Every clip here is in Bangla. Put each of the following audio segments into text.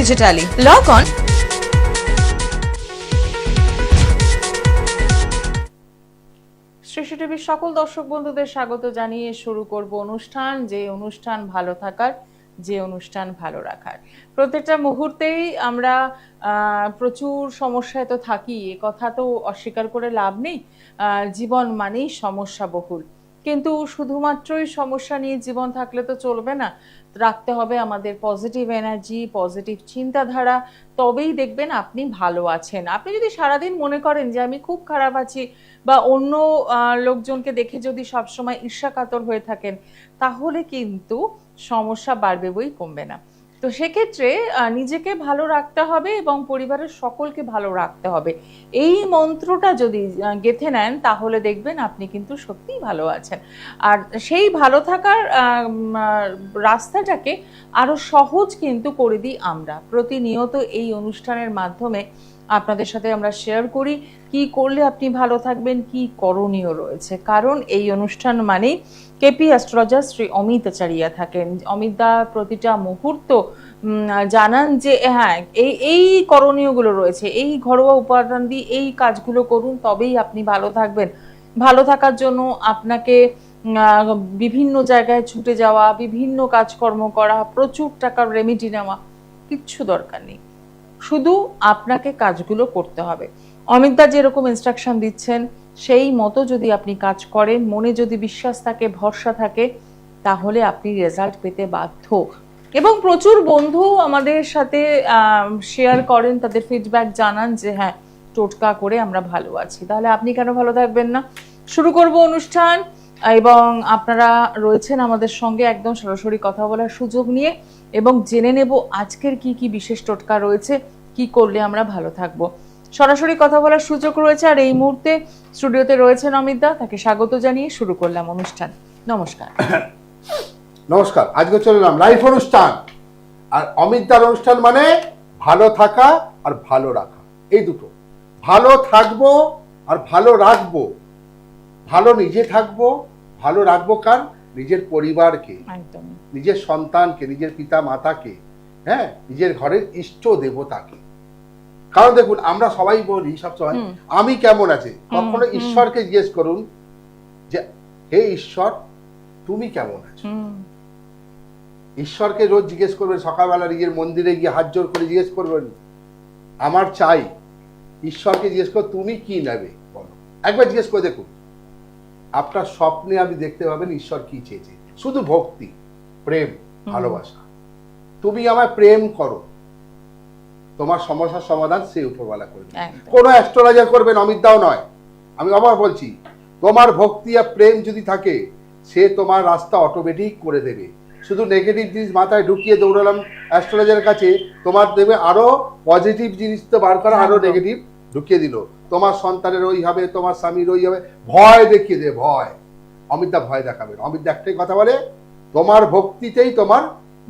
digitally. Log on শ্রী টিভির সকল দর্শক বন্ধুদের স্বাগত জানিয়ে শুরু করব অনুষ্ঠান, যে অনুষ্ঠান ভালো থাকার, যে অনুষ্ঠান ভালো রাখার। প্রত্যেকটা মুহূর্তেই আমরা প্রচুর সমস্যায় তো থাকি, এ কথা তো অস্বীকার করে লাভ নেই। জীবন মানেই সমস্যা বহুল, কিন্তু শুধুমাত্রই সমস্যা নিয়ে জীবন থাকলে তো চলবে না। রাখতে হবে আমাদের পজিটিভ এনার্জি, পজিটিভ চিন্তাধারা, তবেই দেখবেন আপনি ভালো আছেন। আপনি যদি সারাদিন মনে করেন যে আমি খুব খারাপ আছি, বা অন্য লোকজনকে দেখে যদি সবসময় ঈর্ষাকাতর হয়ে থাকেন, তাহলে কিন্তু সমস্যা বাড়বে বই কমবে না। তো সেক্ষেত্রে নিজেকে ভালো রাখতে হবে এবং পরিবারের সকলকে ভালো রাখতে হবে। এই মন্ত্রটা যদি গেঁথে নেন, তাহলে দেখবেন আপনি কিন্তু সত্যিই ভালো আছেন। আর সেই ভালো থাকার রাস্তাটাকে আরো সহজ কিন্তু করে দিই আমরা প্রতিনিয়ত এই অনুষ্ঠানের মাধ্যমে। আপনাদের সাথে আমরা শেয়ার করি কি করলে আপনি ভালো থাকবেন, কি করণীয় রয়েছে। কারণ এই অনুষ্ঠান মানেই কেপি অ্যাস্ট্রোলজার শ্রী অমিত আচারিয়া থাকেন। অমিতদা প্রতিটা মুহূর্ত জানান যে হ্যাঁ এই করণীয়গুলো রয়েছে, এই ঘরোয়া উপাদান দিয়ে এই কাজগুলো করুন, তবেই আপনি ভালো থাকবেন। ভালো থাকার জন্য আপনাকে বিভিন্ন জায়গায় ছুটে যাওয়া, বিভিন্ন কাজকর্ম করা, প্রচুর টাকার রেমিডি নেওয়া কিচ্ছু দরকার নেই। শুধু আপনাকে কাজগুলো করতে হবে। অমিতদা যেরকম ইনস্ট্রাকশন দিচ্ছেন সেই মতো যদি আপনি কাজ করেন, মনে যদি বিশ্বাস থাকে, ভরসা থাকে, তাহলে আপনি রেজাল্ট পেতে বাধ্য। এবং প্রচুর বন্ধু আমাদের সাথে শেয়ার করেন, তাদের ফিডব্যাক জানান যে হ্যাঁ টোটকা করে আমরা ভালো আছি। তাহলে আপনি কেন ভালো থাকবেন না? শুরু করব অনুষ্ঠান, এবং আপনারা রয়েছেন আমাদের সঙ্গে একদম সরাসরি কথা বলার সুযোগ নিয়ে, এবং জেনে নেব আজকের কি কি বিশেষ টোটকা রয়েছে, কি করলে আমরা ভালো থাকবো। সরাসরি কথা বলার সুযোগ রয়েছে, আর এই মুহূর্তে স্টুডিওতে রয়েছেন অমিতদা, তাকে স্বাগত জানিয়ে শুরু করলাম অনুষ্ঠান। নমস্কার। নমস্কার। আজকে চললাম লাইভ অনুষ্ঠান, আর অমিতদার অনুষ্ঠান মানে ভালো থাকা আর ভালো রাখা, এই দুটো। ভালো থাকবো আর ভালো রাখবো। ভালো নিজে থাকবো, ভালো রাখবো কার? নিজের পরিবারকে, নিজের সন্তানকে, নিজের পিতা মাতাকে, হ্যাঁ, নিজের ঘরের ইষ্ট দেবতাকে। কারণ দেখুন, আমরা সবাই বলি সবসময় আমি কেমন আছি। কখনো ঈশ্বরকে জিজ্ঞেস করুন যে হে ঈশ্বর তুমি কেমন আছো। ঈশ্বরকে রোজ জিজ্ঞেস করবেন, সকালবেলা নিজের মন্দিরে গিয়ে হাত জোর করে জিজ্ঞেস করবেন আমার চাই। ঈশ্বরকে জিজ্ঞেস কর তুমি কি নেবে বলো, একবার জিজ্ঞেস করে দেখুন। আপনার স্বপ্নে আপনি দেখতে পাবেন ঈশ্বর কি চেয়েছে। শুধু ভক্তি, প্রেম, ভালোবাসা। তুমি আমায় প্রেম করো, তোমার সমস্যার সমাধান সে উপরওয়ালা করবে। কোনো অ্যাস্ট্রোলজার করবেন, অমিতদাও নয়। আমি আবার বলছি, তোমার ভক্তি আর প্রেম যদি থাকে, সে তোমার রাস্তা অটোমেটিক করে দেবে। শুধু নেগেটিভ জিনিস মাথায় ঢুকিয়ে দৌড়ালাম অ্যাস্ট্রোলজারের কাছে, তোমার দেবে আরো পজিটিভ জিনিস তো বার করা, আরো নেগেটিভ ঢুকিয়ে দিল। তোমার সন্তানের ওই হবে, তোমার স্বামীর ওই হবে, ভয় দেখিয়ে দেবে। ভয়, অমিতদা ভয় দেখাবেন। অমিতদা একটাই কথা বলে, তোমার ভক্তিতেই তোমার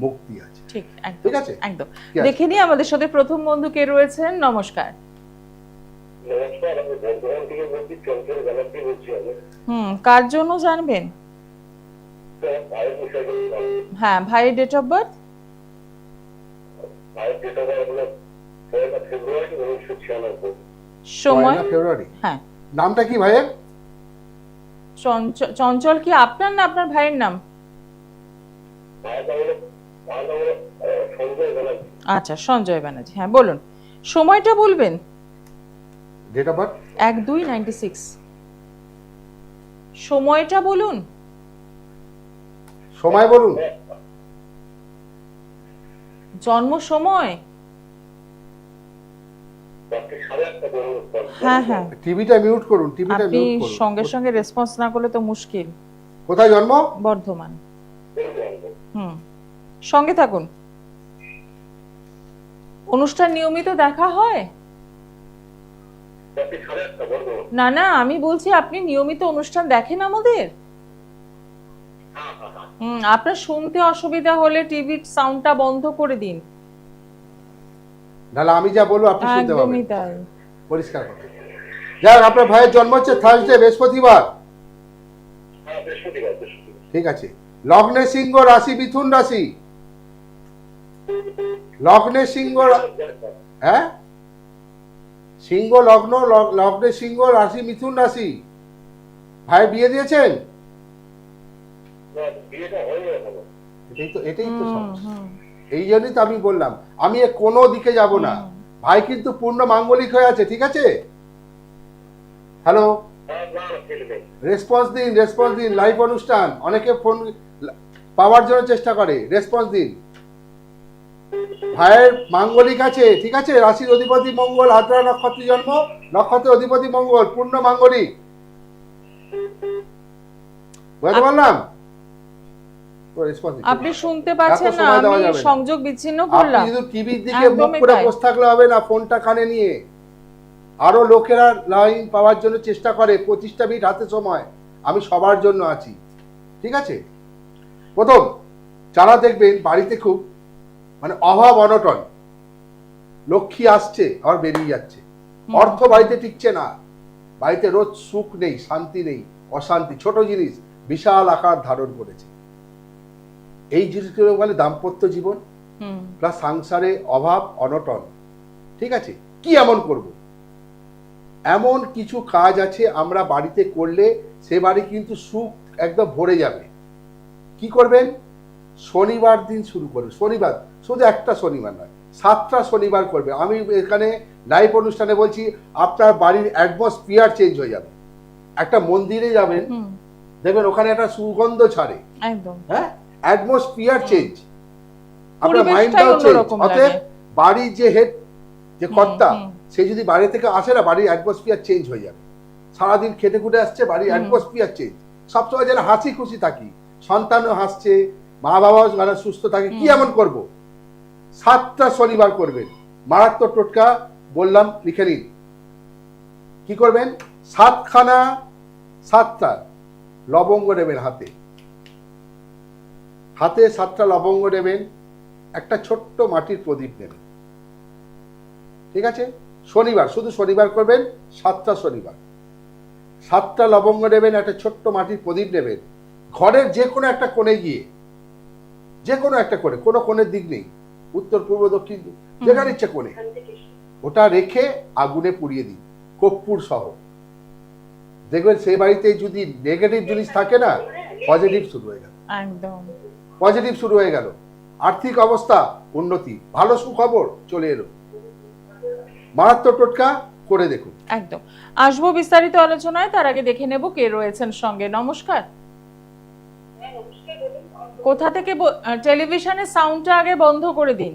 মুক্তি আছে। ঠিক আছে, একদম। দেখে নিই আমাদের সাথে প্রথম বন্ধু কে রয়েছেন। নমস্কার। কার জন্য জানবেন? হ্যাঁ, ভাইয়ের ডেট অফ বার্থ। সময় ফেব্রুয়ারি। হ্যাঁ, নামটা কি ভাইয়ের? চঞ্চল কি আপনার না আপনার ভাইয়ের নাম? আচ্ছা, সঞ্জয় ব্যানার্জি। হ্যাঁ বলুন, সময়টা বলবেন। Date of birth 1/2/96। সময়টা বলুন। সময় বলুন। জন্ম সময়। হ্যাঁ হ্যাঁ, টিভিটা মিউট করুন, টিভিটা আপনি মিউট করুন। সঙ্গে সঙ্গে রেসপন্স না করলে তো মুশকিল। কোথায় জন্ম? বর্ধমান। সঙ্গে থাকুন। অনুষ্ঠান নিয়মিত দেখা হয়? না না, আমি বলছি আপনি নিয়মিত অনুষ্ঠান দেখেন আমাদের? আপনার শুনতে অসুবিধা হলে টিভির সাউন্ডটা বন্ধ করে দিন। তাহলে আমি যা বলবো আপনি শুনতে পাবেন। একদমই তাই, পরিষ্কার কথা। যাক, আপনার ভাইয়ের জন্ম হচ্ছে থার্সডে, বৃহস্পতিবার। ঠিক আছে। লগ্নে সিংহ, রাশি মিথুন রাশি। লগ্নে সিংহ, হ্যাঁ সিংহ লগ্ন, লগ্নে সিংহ, রাশি মিথুন রাশি। ভাই বিয়ে দিয়েছেন? এটাই তো সমস্যা। এই জন্যই তো আমি বললাম আমি কোনো দিকে যাব না। ভাই কিন্তু পূর্ণ মাঙ্গলিক হয়ে আছে, ঠিক আছে? হ্যালো, রেসপন্স দিন লাইভ অনুষ্ঠান, অনেকে ফোন পাওয়ার জন্য চেষ্টা করে, রেসপন্স দিন। ভাইয়ের মাঙ্গলিক আছে, ঠিক আছে? রাশির অধিপতি মঙ্গল, আদ্রা নক্ষত্রে জন্ম, নক্ষত্রের অধিপতি মঙ্গল, পূর্ণ মাঙ্গলিক। বুঝতে পারলাম? আপনি শুনতে পাচ্ছেন না? আমি সংযোগ বিচ্ছিন্ন করলাম। আপনি শুধু টিভির দিকে মুখ করে বসে থাকলে হবে না, ফোনটা কানে নিয়ে। আরো লোকেরা লাইন পাওয়ার জন্য চেষ্টা করে, 25টা মিনিট হাতে সময়, আমি সবার জন্য আছি, ঠিক আছে? প্রথম যারা দেখবেন বাড়িতে খুব মানে অভাব অনটন, লক্ষ্মী আসছে আবার বেরিয়ে যাচ্ছে, অর্থ বাড়িতে টিকছে না, বাড়িতে রোজ সুখ নেই, শান্তি নেই, অশান্তি, ছোট জিনিস বিশাল আকার ধারণ করেছে, এই জিনিসগুলো বলে দাম্পত্য জীবন প্লাস সংসারে অভাব অনটন, ঠিক আছে? কি এমন করব? এমন কিছু কাজ আছে আমরা বাড়িতে করলে সে বাড়ি কিন্তু সুখ একদম ভরে যাবে। কি করবেন? শনিবার দিন শুরু করবেন। শনিবার, শুধু একটা শনিবার নয়, 7টা শনিবার করবে। আমি এখানে লাইভ অনুষ্ঠানে বলছি, আপনার বাড়ির অ্যাটমসফিয়ার চেঞ্জ হয়ে যাবে। একটা মন্দিরে যাবেন, দেখবেন ওখানে একটা সুগন্ধ ছাড়ে, একদম, হ্যাঁ, অ্যাটমসফিয়ার চেঞ্জ, আপনার মাইন্ডটাও চেঞ্জ। অতএব বাড়ির যে হেড, যে কর্তা, সে যদি বাইরে থেকে আসে না, বাড়ির অ্যাটমসফিয়ার চেঞ্জ হয়ে যাবে। সারাদিন খেটে খুটে আসছে, বাড়ির অ্যাটমসফিয়ার চেঞ্জ, সবসময় যেন হাসি খুশি থাকি, সন্তানও হাসছে, মা বাবাও যেন সুস্থ থাকে। কি এমন করব? 7টা শনিবার করবেন। মারাত্মক টোটকা বললাম, লিখে নিন। কি করবেন? 7টা লবঙ্গ নেবেন, হাতে 7টা লবঙ্গ নেবেন, একটা ছোট্ট মাটির প্রদীপ নেবেন, ঠিক আছে? শনিবার, শুধু শনিবার করবেন, 7টা শনিবার। 7টা লবঙ্গ নেবেন, একটা ছোট্ট মাটির প্রদীপ নেবেন, ঘরের যে কোনো একটা কোণে গিয়ে, যে কোনো একটা কোণে, কোনো কোণের দিক নেই, উত্তর পূর্ব দক্ষিণ যেখানে ইচ্ছে কোণে, ওটা রেখে আগুনে পুড়িয়ে দিন, কর্পূর সহ। দেখবেন সেই বাড়িতে যদি নেগেটিভ জিনিস থাকে না, পজিটিভ শুরু হয়ে গেল, একদম পজিটিভ শুরু হয়ে গেল, আর্থিক অবস্থা উন্নতি, ভালো সুখবর চলে এলো। মারাত্মক টোটকা করে দেখুন। একদম আসবো বিস্তারিত আলোচনায়, তার আগে দেখে নেব কে রয়েছেন সঙ্গে। নমস্কার। কোথা থেকে? টেলিভিশনের সাউন্ডটা আগে বন্ধ করে দিন,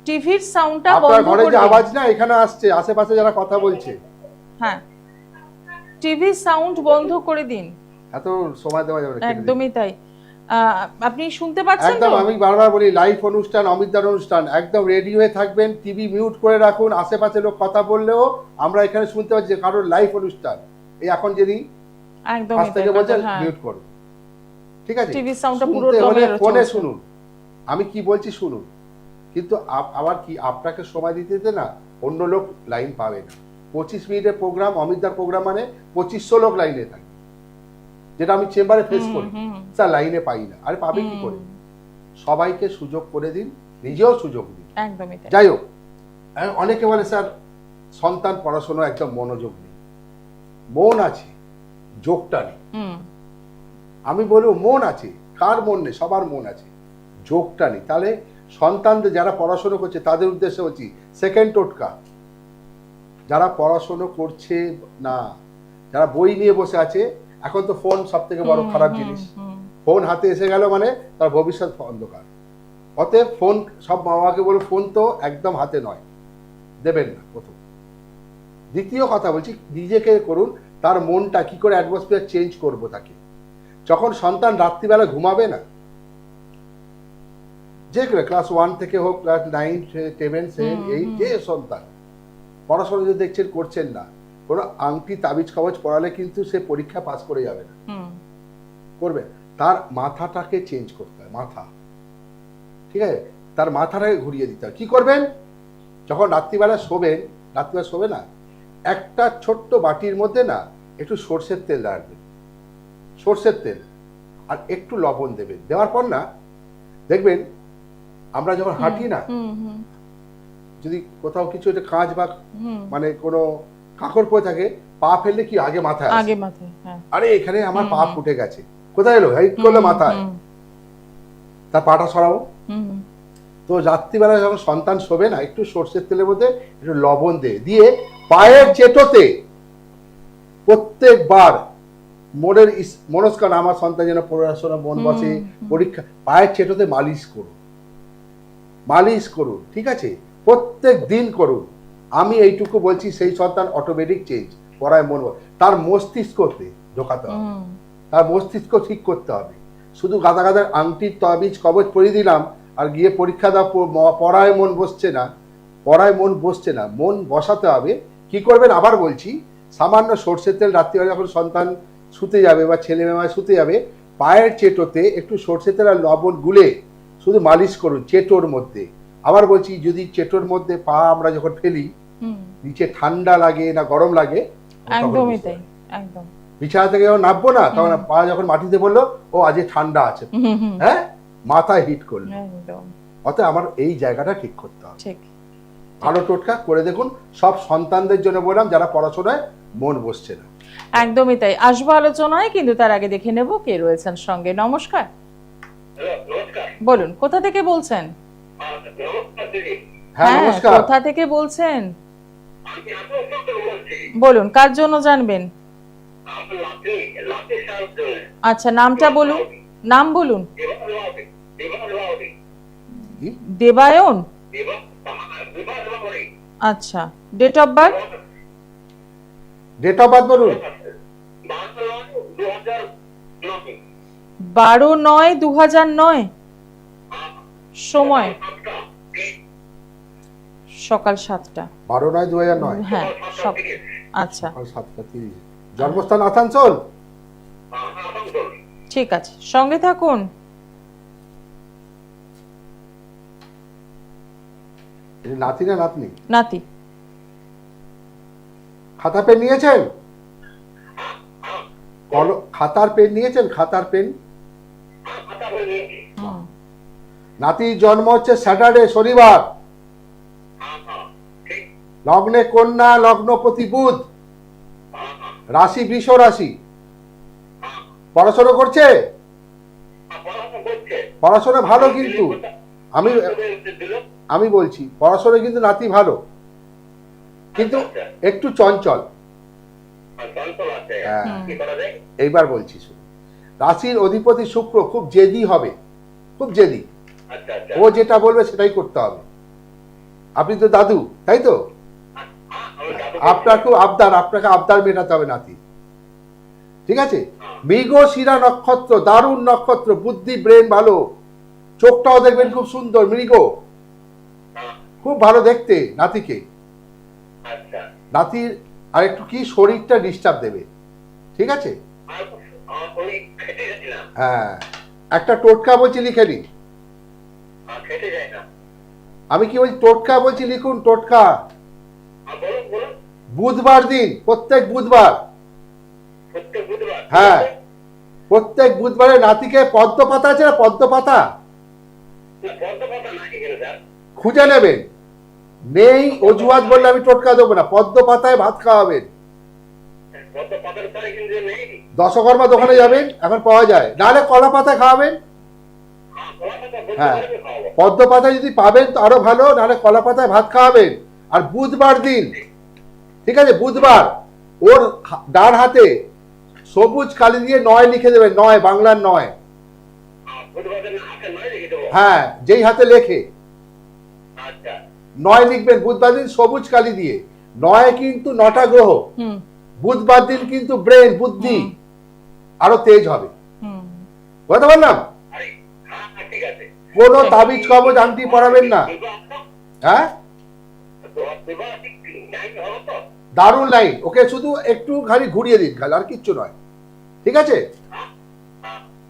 টিভির সাউন্ডটা বন্ধ করে দিন। আপনার ঘরে যে আওয়াজ না এখানে আসছে, আশেপাশে যারা কথা বলছে, হ্যাঁ, টিভির সাউন্ড বন্ধ করে দিন। এত সময় দেওয়া যাবে না। একদমই তাই। আপনি শুনতে পাচ্ছেন তো? একদম, আমি বারবার বলি লাইভ অনুষ্ঠান, অমিতদার অনুষ্ঠান, একদম রেডি হয়ে থাকবেন, টিভি মিউট করে রাখুন, আশেপাশে লোক কথা বললেও আমরা এখানে শুনতে পাচ্ছি, কারণ লাইভ অনুষ্ঠান। এই এখন যিনি একদম থেকে বলছেন মিউট করুন, ঠিক আছে? টিভি সাউন্ডটা পুরো ফোনে শুনুন, আমি কি বলছি শুনুন, কিন্তু আবার কি আপনাকে সময় দিতে না, অন্য লোক লাইন পাবে না। 25 মিনিটের প্রোগ্রাম, অমিতদার প্রোগ্রাম মানে 2500 লোক লাইনে থাকে, যেটা আমি চেম্বারে ফেস করি, স্যার লাইনে পাই না। আরে পাবে কি করে? সবাইকে সুযোগ করে দিন, নিজেও সুযোগ দিন। একদমই তাই। যাই হোক, অনেকে বলে স্যার সন্তান পড়াশোনা একদম মনোযোগ নেই। মন আছে, যোগটা নেই। আমি বলবো মন আছে, কার মন নেই? সবার মন আছে, যোগটা নেই। তাহলে সন্তানদের যারা পড়াশোনা করছে তাদের উদ্দেশ্যে বলছি, সেকেন্ড টোটকা, যারা পড়াশোনা করছে না, যারা বই নিয়ে বসে আছে, এখন তো ফোন সব থেকে বড় খারাপ জিনিস। ফোন হাতে এসে গেল মানে তার ভবিষ্যৎ অন্ধকার। অতএব ফোন, সব মা বাবাকে বলে ফোন তো একদম হাতে নয়, দেবেন না। প্রথম। দ্বিতীয় কথা বলছি, নিজেকে করুন, তার মনটা কি করে অ্যাটমসফিয়ার চেঞ্জ করবো তাকে। যখন সন্তান রাত্রিবেলা ঘুমাবে না, যে ক্লাস 1 থেকে হোক, ক্লাস 9, 10, 8, যে সন্তান পড়াশোনা যদি দেখছেন করছেন না, কোনো আংটি তাবিজ কবজ পড়ালে কিন্তু সে পরীক্ষা পাস করে যাবে না, করবে। তার মাথাটাকে চেঞ্জ করতে হয়, মাথা, ঠিক আছে? তার মাথাটাকে ঘুরিয়ে দিতে হয়। কি করবেন? যখন রাত্রিবেলা শোবে না, একটা ছোট্ট বাটির মধ্যে না একটু সর্ষের তেল রাখবেন, সর্ষের তেল, আর একটু লবণ দেবেন। দেওয়ার পর না দেখবেন আমরা যখন হাঁটি না, হুম হুম যদি কোথাও কিছু একটা কাঁচ বা হুম মানে কোনো কাকড় পড়ে থাকে, পা ফেললে কি আগে মাথায় আসে? আগে মাথায়, হ্যাঁ। আরে এখানে আমার পা ফুটে গেছে, কোথায় এলো, হাইট করলে মাথায়, হুম তার পাটা সরাবো। হুম তো রাত্রিবেলা যখন সন্তান শোবে না, একটু সর্ষের তেলের মধ্যে একটু লবণ দিয়ে পায়ের চেটোতে প্রত্যেকবার মনের মনস্কামনা, আমার সন্তান যেন পড়াশোনা মন বসে, পরীক্ষা, পায়ের চেটোতে মালিশ করুন, মালিশ করুন, ঠিক আছে, প্রত্যেক দিন করুন। আমি এইটুকু বলছি, সেই সন্তান অটোমেটিক চেঞ্জ, পড়ায় মন তার মস্তিষ্কতে ঢোকাতে হবে, তার মস্তিষ্ক ঠিক করতে হবে। শুধু গাদা গাদার আংটির তাবিজ কবচ পরিয়ে দিলাম আর গিয়ে পরীক্ষা দাও, পড়ায় মন বসছে না, পড়ায় মন বসছে না, মন বসাতে হবে। কি করবেন আবার বলছি, সামান্য সর্ষের তেল রাত্রিবেলা যখন সন্তান শুতে যাবে বা ছেলে মেয়ে শুতে যাবে, পায়ের চেটোতে একটু সর্ষের তেল আর লবণ গুলে শুধু মালিশ করুন চেটোর মধ্যে। আবার বলছি, যদি চেটোর মধ্যে পা আমরা যখন ফেলি, নিচে ঠান্ডা লাগে না গরম লাগে, একদমই তাই, একদম। বিছানা থেকে যখন নামবো না, তখন পা যখন মাটিতে পড়লো, ও আজকে ঠান্ডা আছে, হ্যাঁ, মাথায় হিট করলো, একদম। অতএব আমার এই জায়গাটা ঠিক করতে হবে। ঠিক। ভালো টোটকা করে দেখুন, সব সন্তানদের জন্য বললাম যারা পড়াশোনায় মন বসছে না। একদমই তাই, আসবো আলোচনায়, কিন্তু তার আগে দেখে নেব কে রয়েছেন সঙ্গে। নমস্কার, বলুন কোথা থেকে বলছেন? হ্যাঁ নমস্কার। কোথা থেকে বলছেন বলুন, কার জন্য জানবেন? আচ্ছা, নামটা বলুন, নাম বলুন। কি? দেবায়ন। আচ্ছা, date of birth? Date of birth বলুন। 12/9/2009। সময় সকাল 7টা। 12/9/2009। হ্যাঁ, আচ্ছা, সকাল 7:30। জন্মস্থান আসানসোল। ঠিক আছে, সঙ্গে থাকুন। নাতি না নাতনি? নাতি। খাতা পেন নিয়েছেন? খাতার পেন নিয়েছেন? খাতার পেন। নাতির জন্ম হচ্ছে স্যাটারডে, শনিবার, লগ্নে কন্যা, লগ্নপতি বুধ, রাশি বৃষ রাশি। পড়াশোনা করছে? পড়াশোনা ভালো, কিন্তু আমি বলছি পড়াশোনা কিন্তু নাতি ভালো, কিন্তু একটু চঞ্চল। এইবার বলছি শুনুন, রাশির অধিপতি শুক্র খুব জেদি হবে, খুব জেদি। ও যেটা বলবে সেটাই করতে হবে। আপনি তো দাদু, তাই তো? আপনার খুব আবদার, আপনাকে আবদার মেটাতে হবে নাতি, ঠিক আছে? মৃগশিরা নক্ষত্র, দারুণ নক্ষত্র, বুদ্ধি ব্রেন ভালো, চোখটাও দেখবেন খুব সুন্দর, মৃগ, খুব ভালো দেখতে নাতিকে। নাতির আর একটু কি শরীরটা ডিস্টার্ব দেবে, ঠিক আছে? হ্যাঁ, একটা টোটকা বলছি, লিখে নিন। আমি কি বলছি, টোটকা বলছি, লিখুন টোটকা। বুধবার দিন, প্রত্যেক বুধবার, হ্যাঁ, প্রত্যেক বুধবারে নাতিকে পদ্ম পাতা আছে না, পদ্ম পাতা খুঁজে নেবেন। নেই অজুহাত বললে আমি টোটকা দেবো না। পদ্ম পাতায় ভাত খাওয়াবেন। দশকর্মা দোকানে যাবেন, এখন পাওয়া যায়, নাহলে কলা পাতা খাওয়াবেন। হ্যাঁ, পদ্ম পাতায় যদি পাবেন তো আরো ভালো, নাহলে কলা পাতায় ভাত খাওয়াবেন। আর বুধবার দিন, ঠিক আছে, বুধবার ওর ডান হাতে সবুজ কালি দিয়ে 9 লিখে দেবেন, 9, বাংলার 9। হ্যাঁ, যেই হাতে লেখে 9 লিখবেন বুধবার দিন সবুজ কালি দিয়ে। 9 কিন্তু 9টা গ্রহ, বুধবার দিন কিন্তু ব্রেন, বুদ্ধি আরো তেজ হবে। বুঝতে পারলাম? কোন তাবিজ কবজ আংটি পরাবেন না। হ্যাঁ, দারুণ লাইন, ওকে শুধু একটু খালি ঘুরিয়ে দিন, খালি, আর কিচ্ছু নয়, ঠিক আছে?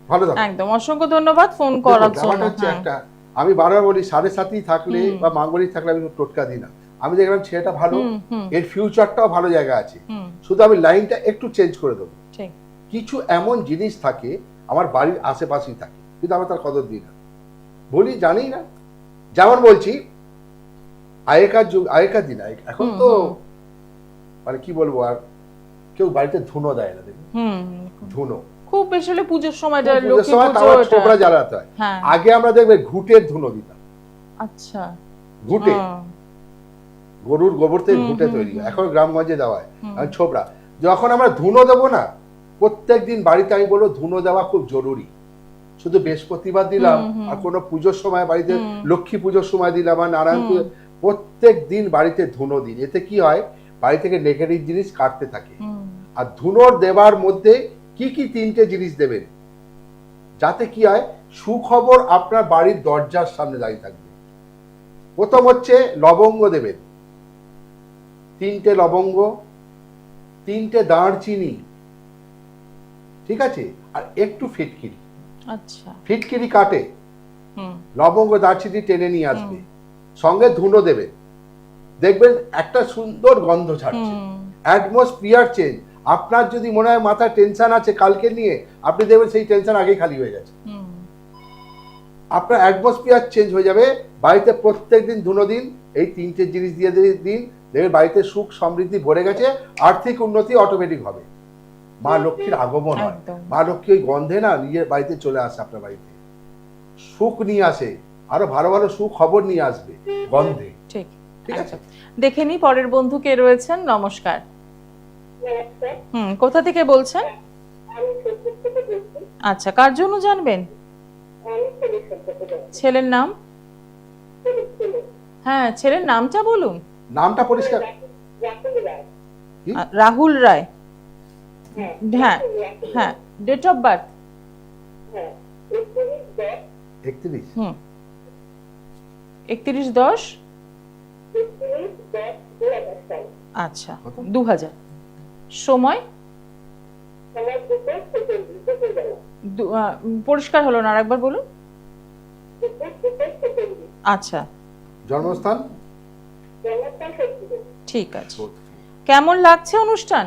ভালো থাকুন। একদম, অসংখ্য ধন্যবাদ ফোন করার জন্য। হচ্ছে একটা, আমি বারবার বলি, 7.5 থাকলে বা মাঙ্গলিক থাকলে আমি টোটকা দিই না। আমি দেখলাম ছেলেটা ভালো, এর ফিউচারটাও ভালো জায়গা আছে, শুধু আমি লাইনটা একটু চেঞ্জ করে দেবো। কিছু এমন জিনিস থাকে আমার বাড়ির আশেপাশেই থাকে, কিন্তু আমি তার কদর দিই না, বলি জানি না, যেমন বলছি, আগেকার দিন এখন তো মানে কি বলবো, আর কেউ বাড়িতে ধুনো দেয় না, দেখুন ধুনো খুব বেশি হলে পুজোর সময়টা, পুজোর লক্ষ্মী সময় পুজো, তারপর এটা। ছোকরা জ্বালাতে হয়। হ্যাঁ, আগে আমরা দেখবে ঘুটের ধুনো দিতাম, আচ্ছা, ঘুটে গরুর গোবর থেকে ঘুটে হুম, তৈরি হুম, হয়, এখন গ্রামগঞ্জে দেওয়া হয় হুম। আর ছোবড়া। যখন আমরা ধুনো দেবো না, প্রত্যেকদিন বাড়িতে আমি বলবো ধুনো দেওয়া খুব জরুরি। শুধু বৃহস্পতিবার দিলাম আর কোনো পুজোর সময় বাড়িতে, লক্ষ্মী পুজোর সময় দিলাম আর নারায়ণ পুজো, প্রত্যেক দিন বাড়িতে ধুনো দিন। এতে কি হয়, বাড়ি থেকে নেগেটিভ জিনিস কাটতে থাকে। আর ধুনোর দেওয়ার মধ্যে কি কি 3টে জিনিস দেবেন, যাতে কি হয়, সুখবর আপনার বাড়ির দরজার সামনে দাঁড়িয়ে থাকবে। প্রথম হচ্ছে লবঙ্গ দেবেন, 3টে লবঙ্গ, 3টে দারচিনি, ঠিক আছে, আর একটু ফিটকিরি। আচ্ছা, ফিটকিরি কাটে, লবঙ্গ দারচিনি টেনে নিয়ে আসবে, সঙ্গে ধুনো দেবেন। দেখবেন একটা সুন্দর গন্ধ ছাড়ছে, অ্যাটমসফিয়ার চেঞ্জ। আপনার যদি মনে হয় মাথায় টেনশন আছে কালকে নিয়ে, আপনি দেখবেন সেই টেনশন আগেই খালি হয়ে গেছে। আপনার অ্যাটমসফিয়ার চেঞ্জ হয়ে যাবে। বাড়িতে প্রত্যেক দিন ধুনো দিন, এই 3টে জিনিস দিয়ে দিন, দেখবেন বাড়িতে সুখ সমৃদ্ধি ভরে গেছে, আর্থিক উন্নতি অটোমেটিক হবে। মা লক্ষ্মীর আগমন হয়, মা লক্ষ্মী ওই গন্ধে না নিজের বাড়িতে চলে আসে, আপনার বাড়িতে সুখ নিয়ে আসে, আরো ভালো ভালো সুখ খবর নিয়ে আসবে গন্ধে। ঠিক, ঠিক আছে। দেখে নি পরের বন্ধু কে রয়েছেন। নমস্কার। কোথা থেকে বলছেন? আচ্ছা, কার জন্য জানবেন? ছেলের নাম? হ্যাঁ, ছেলের নামটা বলুন। নামটা পরিষ্কার। রাহুল রায়। হ্যাঁ হ্যাঁ, ডেট অফ বার্থ? 31। 31/10। আচ্ছা, 2000। সময়? পরিষ্কার হলো না, আরেকবার বলুন। আচ্ছা, জন্মস্থান? ঠিক আছে। কেমন লাগছে অনুষ্ঠান?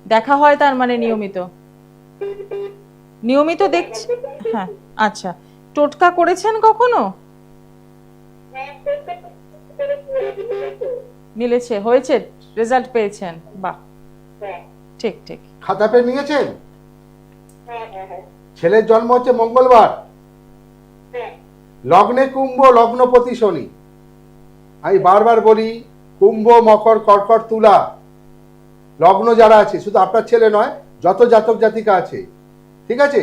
দেখা হয় তার মানে নিয়মিত? নিয়মিত দেখছি। হ্যাঁ, আচ্ছা। টোটকা করেছেন কখনো? মিলেছে, হয়েছে, রেজাল্ট পেয়েছেন? বাহ, ঠিক ঠিক। খাতা পেন নিয়েছেন? ছেলের জন্ম হচ্ছে মঙ্গলবার, লগ্নে কুম্ভ, লগ্নপতি শনি। আমি বারবার বলি, কুম্ভ, মকর, কর্কট, তুলা লগ্ন যারা আছে, শুধু আপনার ছেলে নয়, যত জাতক জাতিকা আছে, ঠিক আছে,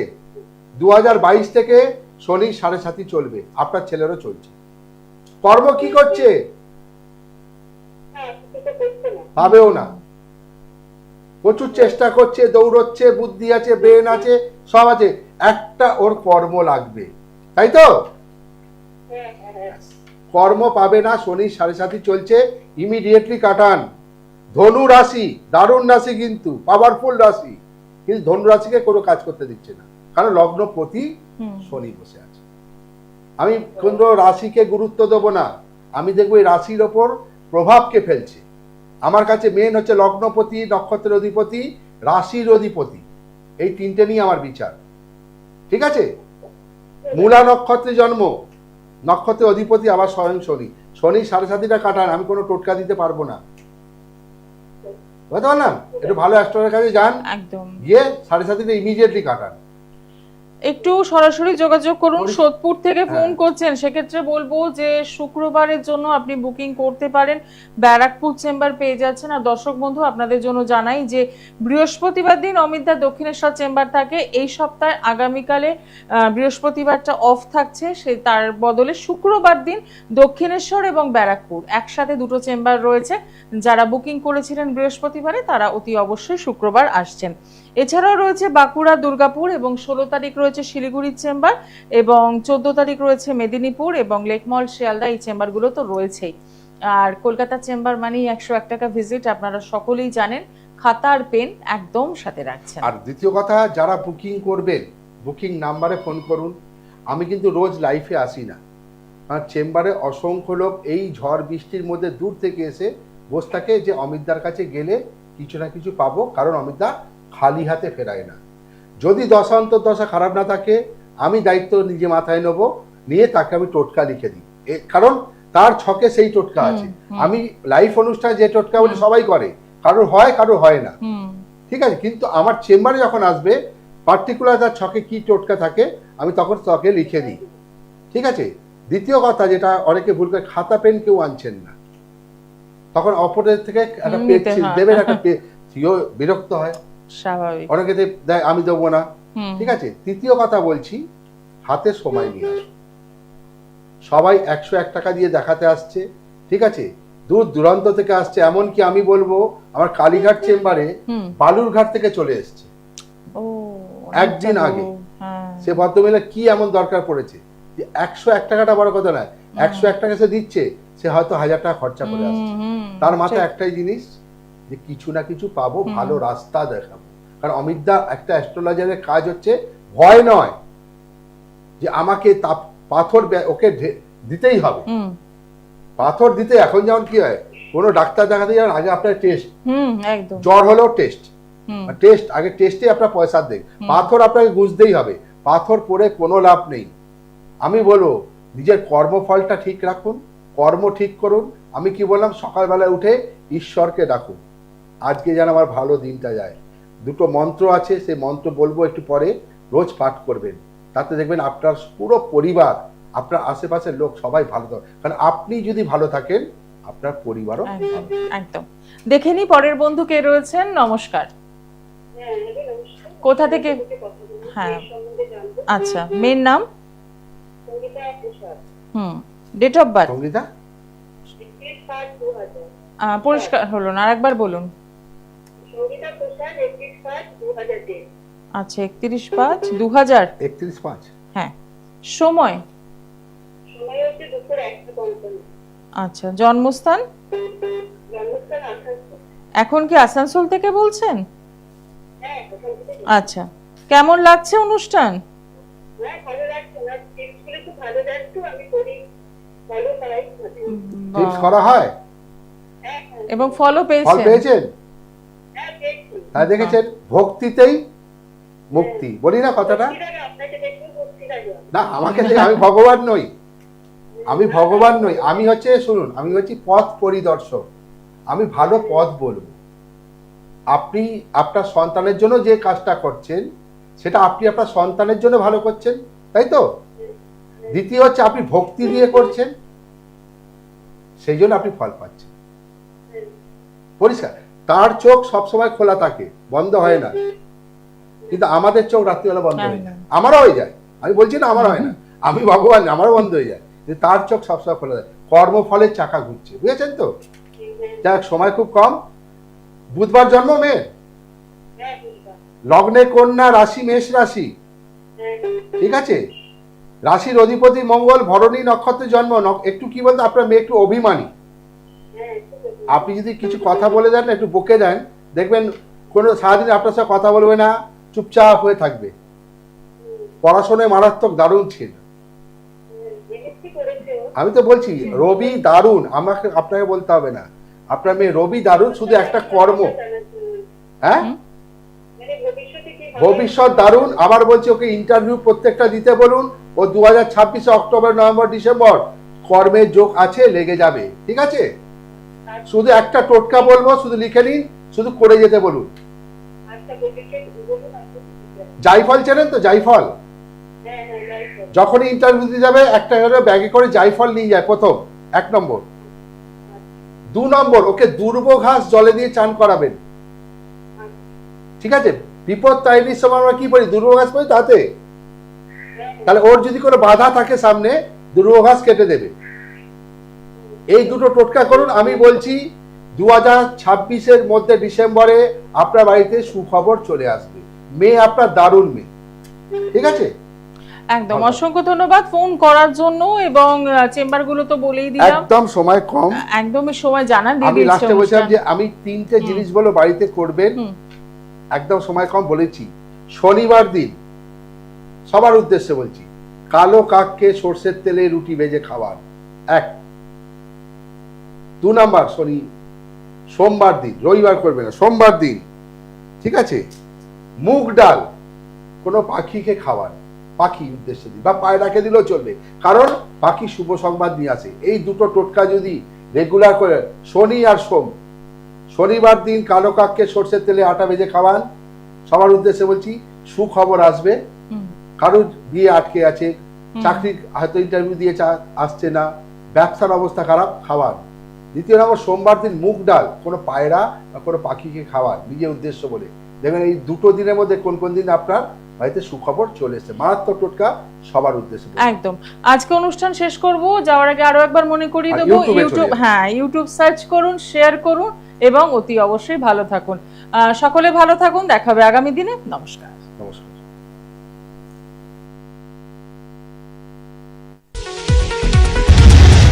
2022 থেকে শনি 7.5 চলবে, আপনার ছেলেরও চলছে। কর্ম কি করছে? পাবেও না। প্রচুর চেষ্টা করছে, দৌড়চ্ছে, বুদ্ধি আছে, ব্রেন আছে, সব আছে, একটা ওর কর্ম লাগবে, তাই তো? কর্ম পাবে না, শনি 7.5 চলছে, ইমিডিয়েটলি কাটান। ধনু রাশি দারুণ রাশি, কিন্তু পাওয়ারফুল রাশি, কিন্তু ধনু রাশিকে কোনো কাজ করতে দিচ্ছে না, কারণ লগ্নপতি শনি বসে আছে। আমি কোনো রাশিকে গুরুত্ব দেবো না, আমি দেখবো এই রাশির ওপর প্রভাবকে ফেলছে। আমার কাছে মেন হচ্ছে লগ্নপতি, নক্ষত্রের অধিপতি, রাশির অধিপতি, এই 3টে নিয়ে আমার বিচার, ঠিক আছে? মূলা নক্ষত্রে জন্ম, নক্ষত্রের অধিপতি আবার স্বয়ং শনি। শনি 7.5টা কাটান, আমি কোনো টোটকা দিতে পারবো না, বুঝতে পারলাম? একটু ভালো অ্যাস্ট্রোলজারের কাছে যান, একদম গিয়ে 7.5টা ইমিডিয়েটলি কাটান। একটু সরাসরি যোগাযোগ করুন। সোদপুর থেকে ফোন করছেন, সেক্ষেত্রে বলবো যে শুক্রবারের জন্য আপনি বুকিং করতে পারেন, ব্যারাকপুর চেম্বার পেয়ে যাচ্ছেন। আর দর্শক বন্ধু, আপনাদের জন্য জানাই যে বৃহস্পতিবার দিন অমিতদা দক্ষিণেশ্বর চেম্বার থাকে। এই সপ্তাহে আগামীকালে বৃহস্পতিবারটা অফ থাকছে, সেই তার বদলে শুক্রবার দিন দক্ষিণেশ্বর এবং ব্যারাকপুর একসাথে দুটো চেম্বার রয়েছে। যারা বুকিং করেছিলেন বৃহস্পতিবারে, তারা অতি অবশ্যই শুক্রবার আসছেন। এছাড়াও রয়েছে বাঁকুড়া, দুর্গাপুর এবং 16 তারিখ রয়েছে শিলিগুড়ির চেম্বার, এবং 14 তারিখ রয়েছে মেদিনীপুর এবং লেকমল, শিয়ালদা, এই চেম্বারগুলো তো রয়েছেই। আর কলকাতা চেম্বার মানেই 101 টাকা ভিজিট, আপনারা সকলেই জানেন। খাতা আর পেন একদম সাথে রাখছেন। আর দ্বিতীয় কথা, যারা বুকিং করবেন, বুকিং নাম্বারে ফোন করুন। আমি কিন্তু রোজ লাইফে আসি না, আমার চেম্বারে অসংখ্য লোক এই ঝড় বৃষ্টির মধ্যে দূর থেকে এসে বসে থাকে যে অমিতদার কাছে গেলে কিছু না কিছু পাবো, কারণ অমিতদা খালি হাতে ফেরায় না। যদি দশা অন্তর্দশা খারাপ না থাকে, আমি দায়িত্ব নিজে মাথায় নেবো, নিয়ে তাকে আমি টোটকা লিখে দিই, কারণ তার ছকে সেই টোটকা আছে। আমি লাইভ অনুষ্ঠানে যে টোটকা বলি সবাই করে, কারোর হয় কারোর হয় না, ঠিক আছে, কিন্তু আমার চেম্বারে যখন আসবে পার্টিকুলার তার ছকে কি টোটকা থাকে আমি তখন তাকে লিখে দিই, ঠিক আছে। দ্বিতীয় কথা যেটা অনেকে ভুল করে, খাতা পেন কেউ আনছেন না, তখন অপরের থেকে একটা পেন্সিল দেবেন, একটা সিও বিরক্ত হয়, স্বাভাবিক, অনেকে দেয় আমি দেবো না, ঠিক আছে। তৃতীয় কথা বলছি, হাতে সময় নিয়ে আসুন। সবাই 101 টাকা দিয়ে দেখাতে আসছে, ঠিক আছে, দূর দূরান্ত থেকে আসছে, এমনকি আমি বলবো আমার কালীঘাট চেম্বারে বালুরঘাট থেকে চলে এসছে একদিন আগে। সে ভদ্রমহিলা কি এমন দরকার পড়েছে যে 101 টাকাটা বড় কথা নয়, 101 টাকা সে দিচ্ছে, সে হয়তো 1000 টাকা খরচা করে আসছে। তার মাথায় একটাই জিনিস যে কিছু না কিছু পাবো, ভালো রাস্তা দেখাবো। কারণ অমিতদা একটা অ্যাস্ট্রোলজারের কাজ হচ্ছে ভয় নয় যে আমাকে পাথর ওকে দিতেই হবে, পাথর দিতে এখন যেমন কি হয়, কোনো ডাক্তার দেখাতে যান আগে আপনার টেস্ট, জ্বর হলেও টেস্ট, আগে টেস্টে আপনার পয়সা দেন, পাথর আপনাকে বুঝতেই হবে, পাথর পরে কোনো লাভ নেই। আমি বলবো নিজের কর্মফলটা ঠিক রাখুন, কর্ম ঠিক করুন। আমি কি বললাম, সকালবেলায় উঠে ঈশ্বরকে ডাকুন, আজকে যেন আমার ভালো দিনটা যায়। দুটো মন্ত্র আছে, সেই মন্ত্র বলবো একটু পরে, রোজ পাঠ করবেন, তাতে দেখবেন আপনার পুরো পরিবার, আপনার আশেপাশের লোক সবাই ভালো থাকে, কারণ আপনি যদি ভালো থাকেন আপনার পরিবারও একদম। দেখে নি পরের বন্ধু কে রয়েছেন। নমস্কার, কোথা থেকে? হ্যাঁ, আচ্ছা, মেয়ের নাম? Date of birth? সঙ্গীতা, পরিষ্কার হলো না, আরেকবার বলুন। আচ্ছা, 31/5/2000। 31/5। হ্যাঁ, সময়? আচ্ছা, জন্মস্থান? এখন কি আসানসোল থেকে বলছেন? আচ্ছা, কেমন লাগছে অনুষ্ঠান? টিপস করা হয় এবং ফলো ফল পেয়েছেন? হ্যাঁ, দেখেছেন, ভক্তিতেই মুক্তি, বলি না কথাটা? না, আমাকে আমি ভগবান নই, আমি ভগবান নই, আমি হচ্ছে, শুনুন, আমি হচ্ছি পথ পরিদর্শক, আমি ভালো পথ বলবো। আপনি আপনার সন্তানের জন্য যে কাজটা করছেন সেটা আপনি আপনার সন্তানের জন্য ভালো করছেন, তাই তো? দ্বিতীয় হচ্ছে আপনি ভক্তি দিয়ে করছেন, সেই জন্য আপনি ফল পাচ্ছেন, পরিষ্কার। তার চোখ সবসময় খোলা থাকে, বন্ধ হয় না, কিন্তু আমাদের চোখ রাত্রিবেলা বন্ধ হয়ে যায়, আমারও হয়ে যায়, আমি বলছি না আমার হয় না, আমি ভগবান, আমারও বন্ধ হয়ে যায়, কিন্তু তার চোখ সবসময় খোলা যায়, কর্মফলের চাকা ঘুরছে, বুঝেছেন তো? যাক, সময় খুব কম। বুধবার জন্ম মেয়ে, লগ্নে কন্যা, রাশি মেষ রাশি, ঠিক আছে, রাশির অধিপতি মঙ্গল, ভরণী নক্ষত্রে জন্ম। একটু কি বলতো, আপনার মেয়ে একটু অভিমানী, আপনি যদি কিছু কথা বলে দেন, একটু বকে দেন, দেখবেন কোনো সারাদিন আপনার সাথে কথা বলবে না, চুপচাপ হয়ে থাকবে। পড়াশোনায় মারাত্মক দারুণ ছিল, আমি তো বলছি রবি দারুণ, আপনাকে বলতে হবে না, আপনার মেয়ে রবি দারুণ, শুধু একটা কর্ম, হ্যাঁ, ভবিষ্যৎ দারুণ। আবার বলছি ওকে ইন্টারভিউ প্রত্যেকটা দিতে বলুন, ও 2026 অক্টোবর, নভেম্বর, ডিসেম্বর কর্মের যোগ আছে, লেগে যাবে, ঠিক আছে। শুধু একটা টোটকা বলবো, শুধু লিখে নিন, শুধু করে যেতে বলুন। জাইফল চেনেন তো? জাইফল যখনই ইন্টারভিউ দিতে যাবে একটা ব্যাগে করে জাইফল নিয়ে যায়, প্রথম 1 নম্বর। 2 নম্বর, ওকে দুর্ব ঘাস জলে দিয়ে চান করাবেন, ঠিক আছে। বিপদ তৈরির সময় আমরা কি করি, দুর্ব ঘাস করি তাতে, তাহলে ওর যদি কোনো বাধা থাকে সামনে, দুর্ব ঘাস কেটে দেবে। এই দুটো টোটকা করুন, আমি বলছি 2026-এর মধ্যে ডিসেম্বরে আপনার বাড়িতে সুখবর চলে আসবে। মেয়ে আপনার দারুণ মেয়ে, ঠিক আছে। একদম, অসংখ্য ধন্যবাদ ফোন করার জন্য, এবং চেম্বারগুলো তো বলেই দিলাম, একদম সময় কম, একদমই সময় জানা দিয়ে আমি লাস্টে বলছিলাম যে আমি 3টে জিনিস বলো বাড়িতে করবেন, একদম সময় কম বলেছি। শনিবার দিন সবার উদ্দেশ্যে বলছি, কালো কাককে সর্ষের তেলে রুটি ভেজে খাওয়ার, 1। 2 নাম্বার, সোমবার দিন, রবিবার করবে না, সোমবার দিন, ঠিক আছে, মুগ ডাল কোনো পাখিকে খাওয়ার, পাখি উদ্দেশ্যে দিন বা পায়রাকে দিলেও চলবে, কারণ পাখি শুভ সংবাদ নিয়ে আসে। এই দুটো টোটকা যদি রেগুলার করে, শনি আর সোম, শনিবার দিন কালো কাককে সর্ষের তেলে আটা ভেজে খাওয়ান, সবার উদ্দেশ্যে বলছি, সুখবর আসবে। কারোর বিয়ে আটকে আছে, চাকরি হয়তো ইন্টারভিউ দিয়ে আসছে না, ব্যবসার অবস্থা খারাপ, খাওয়ান। দ্বিতীয় নম্বর, সোমবার দিন মুগ ডাল কোনো পায়রা বা কোনো পাখিকে খাওয়ান নিজের উদ্দেশ্য বলে। দেখবেন এই দুটো দিনের মধ্যে কোন কোন দিন আপনার বাড়িতে সুখবর চলে এসেছে। মারাত্মক টোটকা, সবার উদ্দেশ্যে। একদম। আজকে অনুষ্ঠান শেষ করব, যাওয়ার আগে আরো একবার মনে করিয়ে দেবো, ইউটিউব সার্চ করুন, শেয়ার করুন এবং অতি অবশ্যই ভালো থাকুন। সকলে ভালো থাকুন, দেখা হবে আগামী দিনে। নমস্কার। নমস্কার।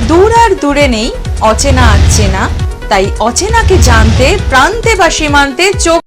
দূর আর দূরে নেই, অচেনা আচেনা, তাই অচেনাকে জানতে প্রান্তে বা সীমান্তে চোখ